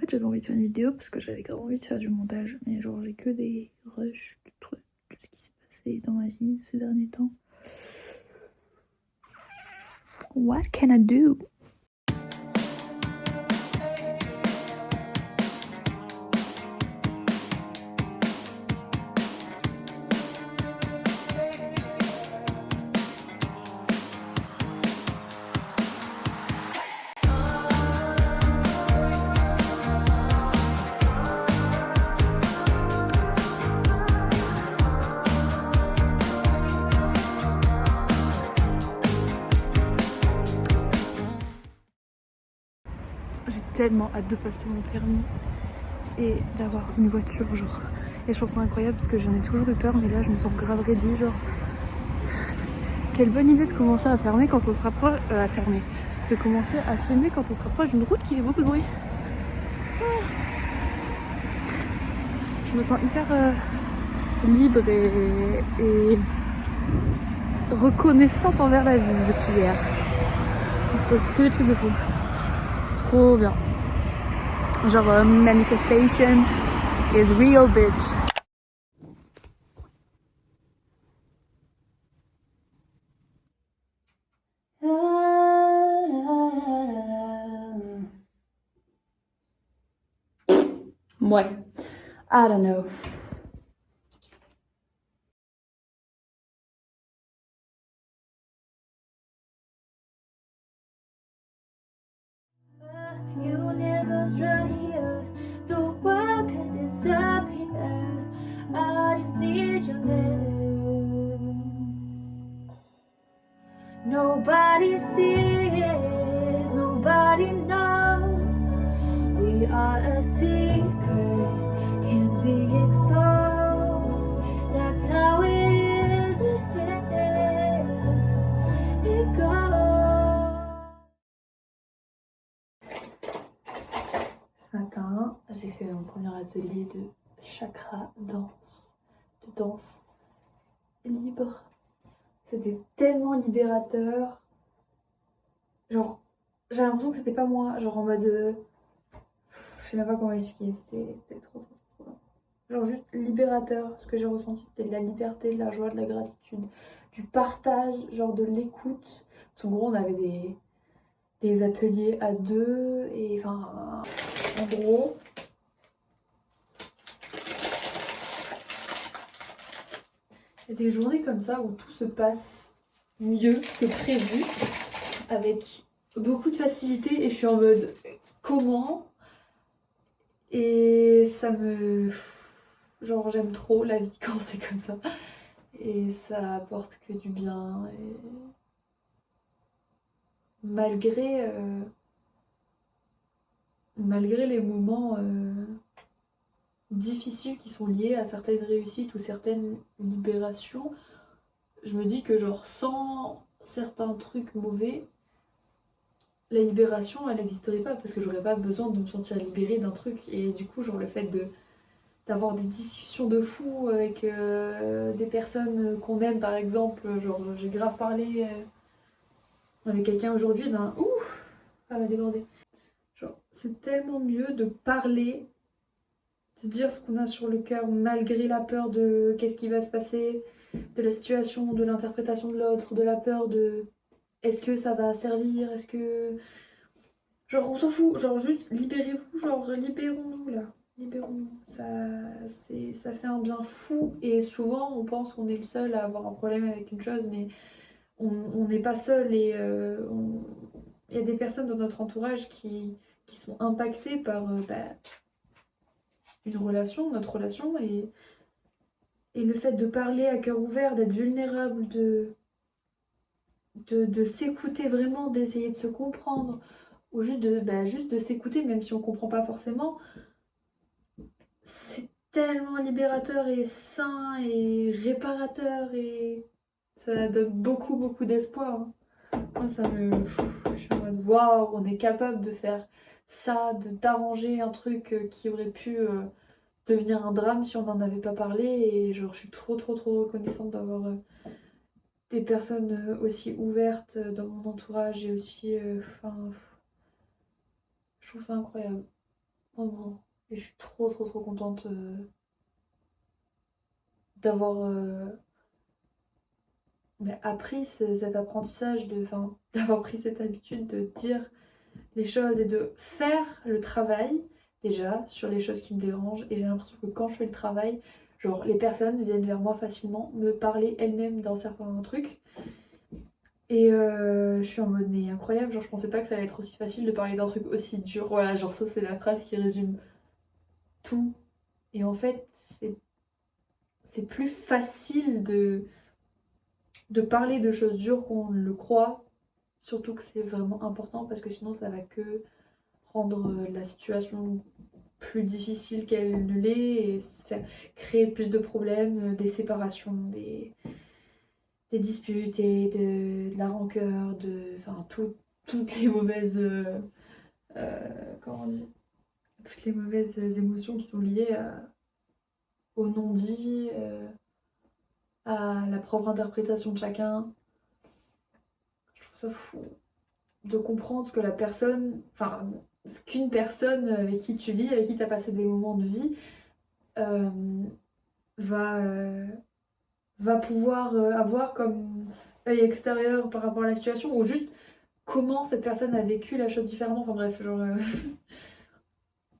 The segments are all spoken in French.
fait j'avais envie de faire une vidéo parce que j'avais grave envie de faire du montage, mais genre j'ai que des rushs de trucs, de ce qui s'est passé dans ma vie ces derniers temps. What can I do? J'ai tellement hâte de passer mon permis et d'avoir une voiture, genre. Et je trouve ça incroyable parce que j'en ai toujours eu peur, mais là je me sens grave ready, genre. Quelle bonne idée de commencer à fermer quand on se rapproche. De commencer à filmer quand on se rapproche d'une route qui fait beaucoup de bruit. Je me sens hyper libre et reconnaissante envers la vie depuis hier. Il se passe que des trucs de fou. Trop bien. Genre manifestation is real, bitch. Ouais, I don't know. Universe right here, the world can disappear. I just need your name. Nobody sees, nobody knows. We are a secret, can't be exposed. That's how it is, it goes. Ce matin, j'ai fait mon premier atelier de chakra danse, de danse libre. C'était tellement libérateur. Genre, j'ai l'impression que c'était pas moi. Genre en mode. Je sais même pas comment expliquer. C'était trop bien. Genre juste libérateur. Ce que j'ai ressenti, c'était de la liberté, de la joie, de la gratitude, du partage, genre de l'écoute. En gros, on avait des ateliers à deux. Et enfin, en gros. Il y a des journées comme ça où tout se passe mieux que prévu, avec beaucoup de facilité, et je suis en mode comment? Et ça me... Genre j'aime trop la vie quand c'est comme ça. Et ça apporte que du bien. Et malgré les moments difficiles qui sont liés à certaines réussites ou certaines libérations, je me dis que genre sans certains trucs mauvais, la libération elle n'existerait pas parce que j'aurais pas besoin de me sentir libérée d'un truc. Et du coup genre le fait d'avoir des discussions de fou avec des personnes qu'on aime, par exemple, genre j'ai grave parlé avec quelqu'un aujourd'hui d'un ouh, ça va déborder. Genre c'est tellement mieux de parler, de dire ce qu'on a sur le cœur malgré la peur de qu'est-ce qui va se passer, de la situation, de l'interprétation de l'autre, de la peur de est-ce que ça va servir, est-ce que... Genre on s'en fout, genre juste libérez-vous, genre libérons-nous là. Libérons-nous. Ça fait un bien fou et souvent on pense qu'on est le seul à avoir un problème avec une chose, mais on n'est pas seul et il y a des personnes dans notre entourage qui sont impactées par une relation, notre relation, et le fait de parler à cœur ouvert, d'être vulnérable, de s'écouter vraiment, d'essayer de se comprendre, ou juste de s'écouter même si on comprend pas forcément. C'est tellement libérateur et sain et réparateur et ça donne beaucoup beaucoup d'espoir. Moi ça me... Je suis en mode waouh, on est capable de faire ça, d'arranger un truc qui aurait pu devenir un drame si on n'en avait pas parlé. Et genre je suis trop trop trop reconnaissante d'avoir des personnes aussi ouvertes dans mon entourage et aussi... Enfin... je trouve ça incroyable. vraiment. Et je suis trop trop trop contente d'avoir appris cet apprentissage, enfin, d'avoir pris cette habitude de dire les choses et de faire le travail déjà sur les choses qui me dérangent. Et j'ai l'impression que quand je fais le travail, genre les personnes viennent vers moi facilement, me parler elles-mêmes d'un certain truc. Et je suis en mode mais incroyable, genre je pensais pas que ça allait être aussi facile de parler d'un truc aussi dur. Voilà, genre ça c'est la phrase qui résume tout. Et en fait c'est plus facile de parler de choses dures qu'on le croit. Surtout que c'est vraiment important parce que sinon ça va que rendre la situation plus difficile qu'elle ne l'est et se faire créer plus de problèmes, des séparations, des disputes et de la rancœur, enfin toutes les mauvaises comment on dit, toutes les mauvaises émotions qui sont liées au non-dit, à la propre interprétation de chacun. Je trouve ça fou de comprendre ce que la personne, enfin ce qu'une personne avec qui tu vis, avec qui tu as passé des moments de vie, euh, va, va pouvoir avoir comme œil extérieur par rapport à la situation, ou juste comment cette personne a vécu la chose différemment. Enfin bref, genre,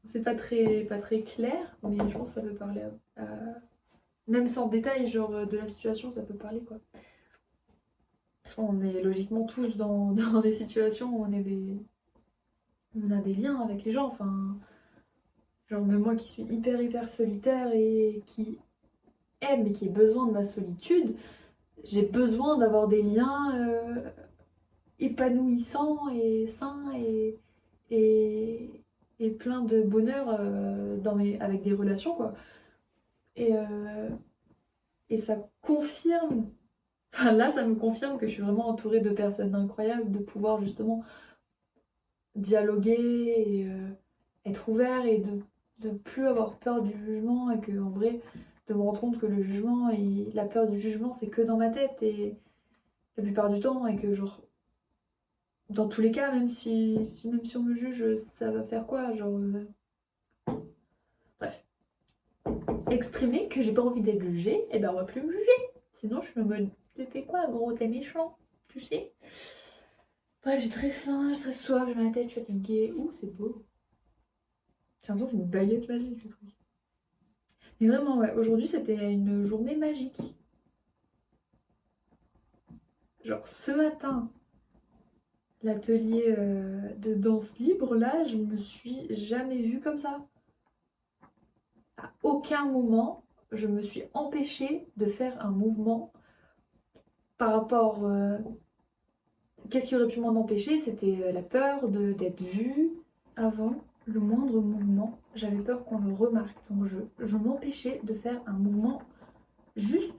c'est pas très clair, mais je pense que ça peut parler même sans détail, genre de la situation, ça peut parler quoi. Parce qu'on est logiquement tous dans des situations où on a des liens avec les gens, enfin, genre même moi qui suis hyper solitaire et qui aime et qui ai besoin de ma solitude, j'ai besoin d'avoir des liens épanouissants et sains et, et plein de bonheur avec des relations quoi. Et, euh, et ça confirme, enfin là ça me confirme que je suis vraiment entourée de personnes incroyables, de pouvoir justement dialoguer et être ouvert et de plus avoir peur du jugement et que en vrai de me rendre compte que le jugement et la peur du jugement c'est que dans ma tête et la plupart du temps et que genre dans tous les cas même si on me juge ça va faire quoi genre bref, exprimer que j'ai pas envie d'être jugée et ben on va plus me juger sinon je suis en mode tu fais quoi gros t'es méchant tu sais. Bref, j'ai très faim, j'ai très soif, j'ai mal à la tête, je suis fatiguée. Ouh, c'est beau. J'ai l'impression que c'est une baguette magique le truc. Mais vraiment, ouais, aujourd'hui c'était une journée magique. Genre ce matin, l'atelier de danse libre, là, je me suis jamais vue comme ça. À aucun moment, je me suis empêchée de faire un mouvement par rapport... qu'est-ce qui aurait pu m'en empêcher? C'était la peur d'être vue. Avant, le moindre mouvement, j'avais peur qu'on le remarque. Donc je m'empêchais de faire un mouvement juste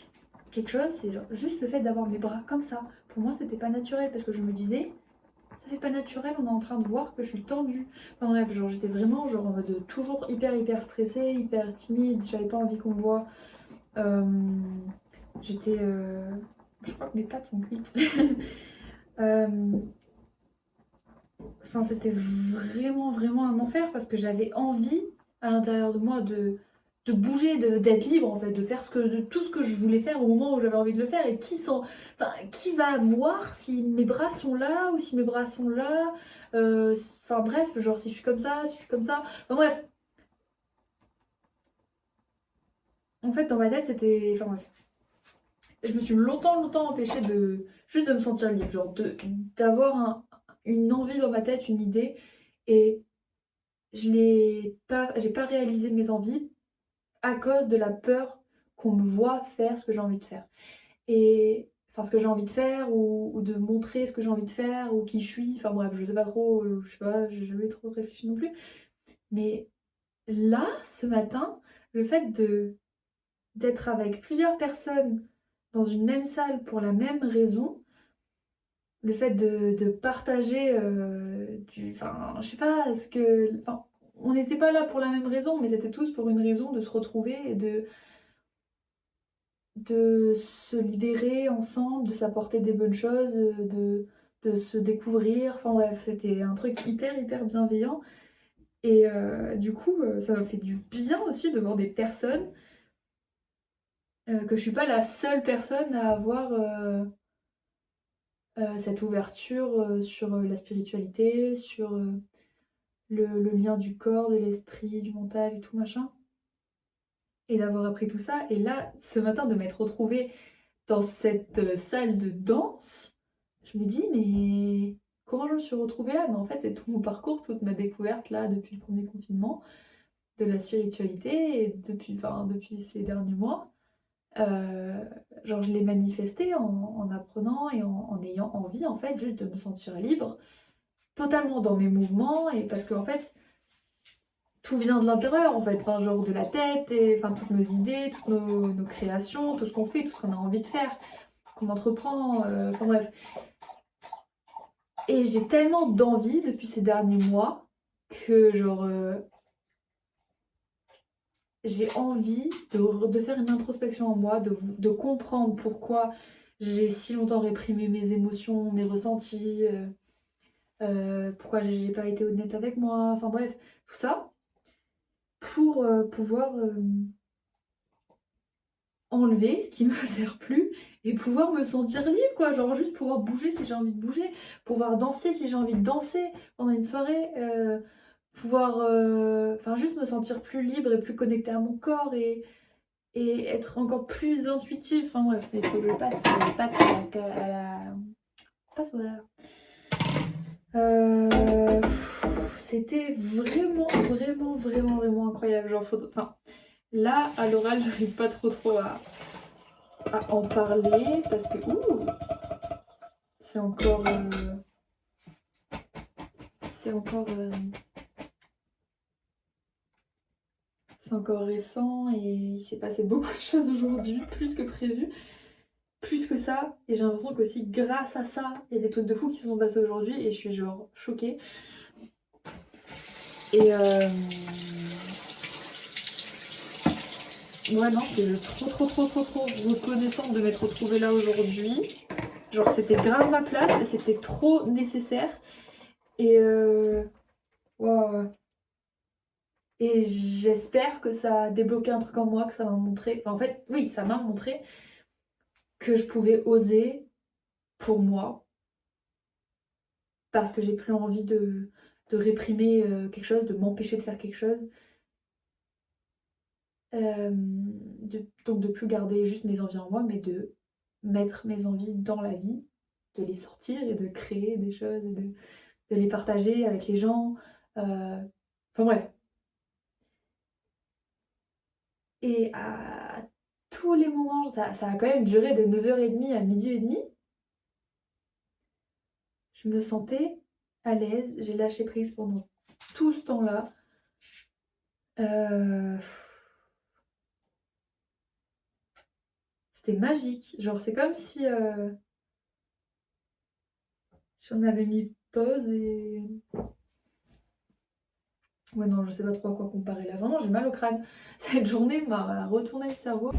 quelque chose, c'est genre juste le fait d'avoir mes bras comme ça. Pour moi, c'était pas naturel parce que je me disais, ça fait pas naturel, on est en train de voir que je suis tendue. Enfin bref, genre j'étais vraiment genre en mode toujours hyper stressée, hyper timide, j'avais pas envie qu'on me voit. Euh, j'étais. Je crois que mes pattes sont cuites. Euh, Enfin, c'était vraiment un enfer parce que j'avais envie à l'intérieur de moi de bouger, d'être libre en fait, de faire de tout ce que je voulais faire au moment où j'avais envie de le faire. Et enfin, qui va voir si mes bras sont là ou si mes bras sont là. Enfin bref, genre si je suis comme ça, si je suis comme ça. Enfin bref, en fait dans ma tête c'était. Enfin bref. Je me suis longtemps empêchée de juste de me sentir libre, genre d'avoir une envie dans ma tête, une idée. Et j'ai pas réalisé mes envies à cause de la peur qu'on me voit faire ce que j'ai envie de faire. Et enfin ce que j'ai envie de faire ou de montrer ce que j'ai envie de faire ou qui je suis. Enfin bref, je sais pas trop, je sais pas, j'ai jamais trop réfléchi non plus. Mais là, ce matin, le fait d'être avec plusieurs personnes dans une même salle pour la même raison, le fait de partager enfin, je sais pas, enfin, on n'était pas là pour la même raison, mais c'était tous pour une raison de se retrouver et de se libérer ensemble, de s'apporter des bonnes choses, de se découvrir. Enfin bref, c'était un truc hyper bienveillant. Et du coup, ça m'a fait du bien aussi de voir des personnes, que je suis pas la seule personne à avoir cette ouverture sur la spiritualité, sur le lien du corps, de l'esprit, du mental et tout machin. Et d'avoir appris tout ça. Et là, ce matin, de m'être retrouvée dans cette salle de danse, je me dis, mais comment je me suis retrouvée là? Mais en fait, c'est tout mon parcours, toute ma découverte là depuis le premier confinement, de la spiritualité, et depuis ces derniers mois. Euh, genre, je l'ai manifesté en apprenant et en ayant envie, en fait, juste de me sentir libre, totalement dans mes mouvements, et parce qu'en fait, tout vient de l'intérieur, en fait, enfin, genre de la tête, et enfin, toutes nos idées, toutes nos créations, tout ce qu'on fait, tout ce qu'on a envie de faire, qu'on entreprend, enfin bref. Et j'ai tellement d'envie depuis ces derniers mois que, genre, j'ai envie de faire une introspection en moi, de comprendre pourquoi j'ai si longtemps réprimé mes émotions, mes ressentis, pourquoi j'ai pas été honnête avec moi, enfin bref, tout ça, pour pouvoir enlever ce qui me sert plus et pouvoir me sentir libre, quoi. Genre juste pouvoir bouger si j'ai envie de bouger, pouvoir danser si j'ai envie de danser pendant une soirée, pouvoir enfin juste me sentir plus libre et plus connectée à mon corps et être encore plus intuitif. Enfin bref, il faut que je passe à la passoire. C'était vraiment, vraiment, vraiment, vraiment incroyable. Genre, enfin, là, à l'oral, j'arrive pas trop à en parler parce que c'est encore c'est encore c'est encore récent et il s'est passé beaucoup de choses aujourd'hui, plus que prévu, plus que ça. Et j'ai l'impression qu'aussi grâce à ça, il y a des trucs de fou qui se sont passés aujourd'hui et je suis genre choquée. Et ouais, non, c'est trop reconnaissante de m'être retrouvée là aujourd'hui. Genre, c'était grave ma place et c'était trop nécessaire. Et wow. Et j'espère que ça a débloqué un truc en moi, que ça m'a montré. Enfin, en fait, oui, ça m'a montré que je pouvais oser pour moi. Parce que j'ai plus envie de réprimer quelque chose, de m'empêcher de faire quelque chose. Donc de plus garder juste mes envies en moi, mais de mettre mes envies dans la vie, de les sortir et de créer des choses, et de les partager avec les gens. Enfin bref. Et à tous les moments, ça a quand même duré de 9h30 à 12h30. Je me sentais à l'aise, j'ai lâché prise pendant tout ce temps-là. C'était magique. Genre, c'est comme si on avait mis pause et... Ouais, non, je sais pas trop à quoi comparer là. Vraiment, j'ai mal au crâne. Cette journée m'a retourné le cerveau.